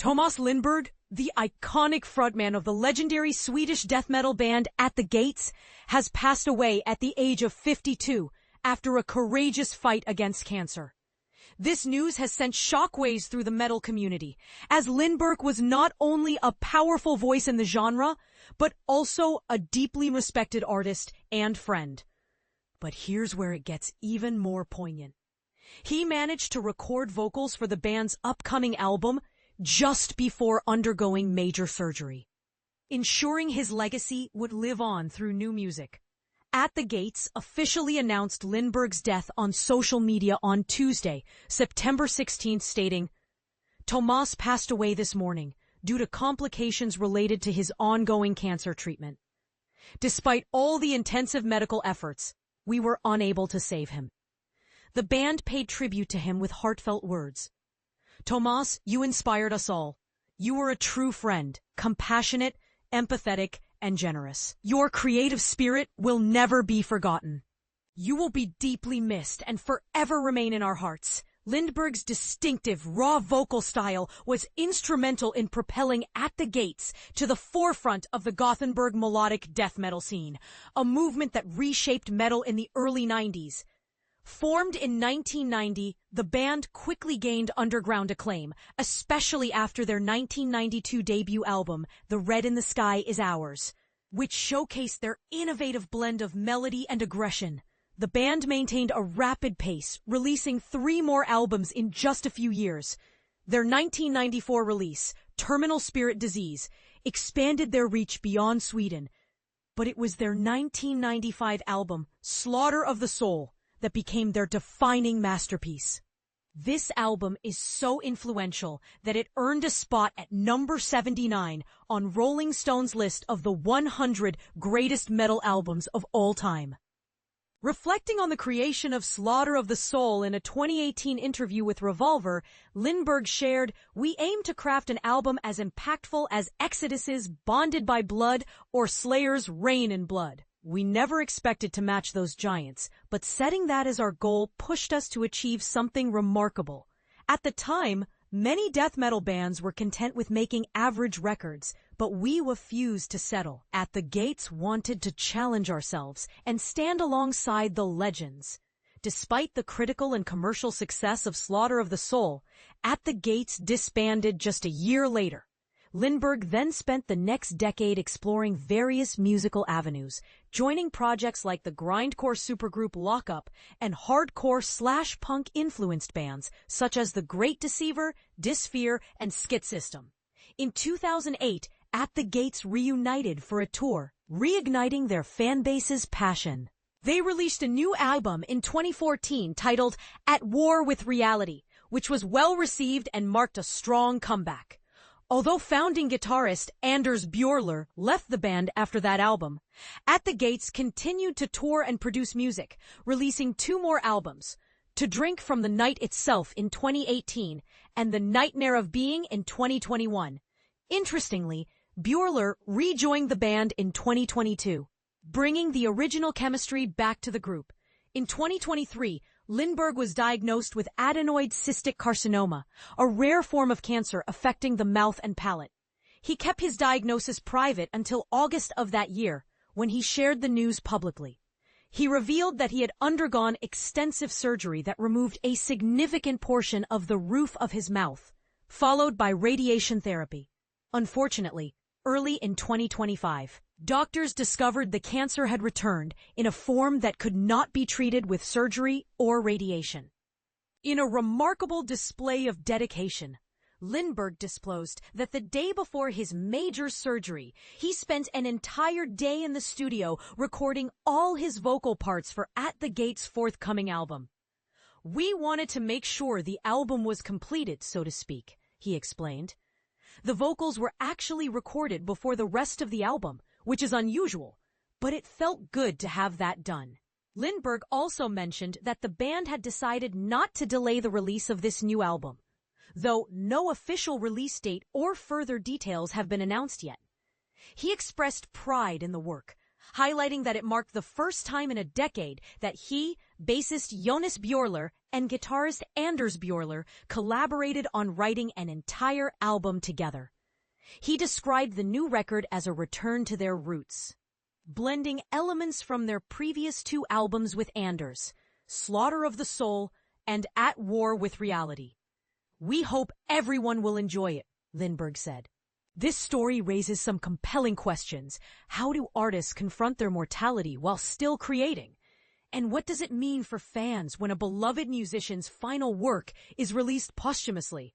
Tomas Lindberg, the iconic frontman of the legendary Swedish death metal band At the Gates, has passed away at the age of 52 after a courageous fight against cancer. This news has sent shockwaves through the metal community, as Lindberg was not only a powerful voice in the genre, but also a deeply respected artist and friend. But here's where it gets even more poignant. He managed to record vocals for the band's upcoming album just before undergoing major surgery, ensuring his legacy would live on through new music. At the Gates officially announced Lindberg's death on social media on Tuesday, September 16th, stating, "Tomas passed away this morning due to complications related to his ongoing cancer treatment. Despite all the intensive medical efforts, we were unable to save him." The band paid tribute to him with heartfelt words. "Tomas, you inspired us all. You were a true friend, compassionate, empathetic, and generous. Your creative spirit will never be forgotten. You will be deeply missed and forever remain in our hearts." Lindberg's distinctive, raw vocal style was instrumental in propelling At the Gates to the forefront of the Gothenburg melodic death metal scene, a movement that reshaped metal in the early 90s. Formed in 1990, the band quickly gained underground acclaim, especially after their 1992 debut album, The Red in the Sky Is Ours, which showcased their innovative blend of melody and aggression. The band maintained a rapid pace, releasing 3 more albums in just a few years. Their 1994 release, Terminal Spirit Disease, expanded their reach beyond Sweden, but it was their 1995 album, Slaughter of the Soul, that became their defining masterpiece. This album is so influential that it earned a spot at number 79 on Rolling Stone's list of the 100 greatest metal albums of all time. Reflecting on the creation of Slaughter of the Soul in a 2018 interview with Revolver, Lindberg shared, "We aim to craft an album as impactful as Exodus's Bonded by Blood or Slayer's Reign in Blood. We never expected to match those giants, but setting that as our goal pushed us to achieve something remarkable. At the time, many death metal bands were content with making average records, but we refused to settle. At the Gates wanted to challenge ourselves and stand alongside the legends." Despite the critical and commercial success of Slaughter of the Soul, At the Gates disbanded just a year later. Lindberg then spent the next decade exploring various musical avenues, joining projects like the grindcore supergroup Lockup and hardcore/punk influenced bands such as The Great Deceiver, Dysphere, and Skit System. In 2008, At the Gates reunited for a tour, reigniting their fanbase's passion. They released a new album in 2014 titled At War with Reality, which was well received and marked a strong comeback. Although founding guitarist Anders Björler left the band after that album, At the Gates continued to tour and produce music, releasing 2 more albums, To Drink from the Night Itself in 2018 and The Nightmare of Being in 2021. Interestingly, Björler rejoined the band in 2022, bringing the original chemistry back to the group. In 2023, Lindberg was diagnosed with adenoid cystic carcinoma, a rare form of cancer affecting the mouth and palate. He kept his diagnosis private until August of that year, when he shared the news publicly. He revealed that he had undergone extensive surgery that removed a significant portion of the roof of his mouth, followed by radiation therapy. Unfortunately, early in 2025, doctors discovered the cancer had returned in a form that could not be treated with surgery or radiation. In a remarkable display of dedication, Lindberg disclosed that the day before his major surgery, he spent an entire day in the studio recording all his vocal parts for At the Gates' forthcoming album. "We wanted to make sure the album was completed, so to speak," he explained. The vocals were actually recorded before the rest of the album, which is unusual, but it felt good to have that done. Lindberg also mentioned that the band had decided not to delay the release of this new album, though no official release date or further details have been announced yet. He expressed pride in the work, highlighting that it marked the first time in a decade that he, bassist Jonas Björler, and guitarist Anders Björler collaborated on writing an entire album together. He described the new record as a return to their roots, blending elements from their previous two albums with Anders, Slaughter of the Soul and At War with Reality. "We hope everyone will enjoy it," Lindberg said. This story raises some compelling questions. How do artists confront their mortality while still creating? And what does it mean for fans when a beloved musician's final work is released posthumously?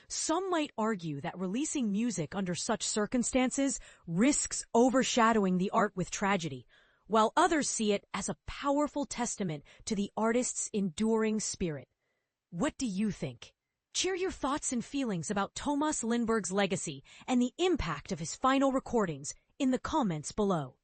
Some might argue that releasing music under such circumstances risks overshadowing the art with tragedy, while others see it as a powerful testament to the artist's enduring spirit. What do you think? Share your thoughts and feelings about Tomas Lindberg's legacy and the impact of his final recordings in the comments below.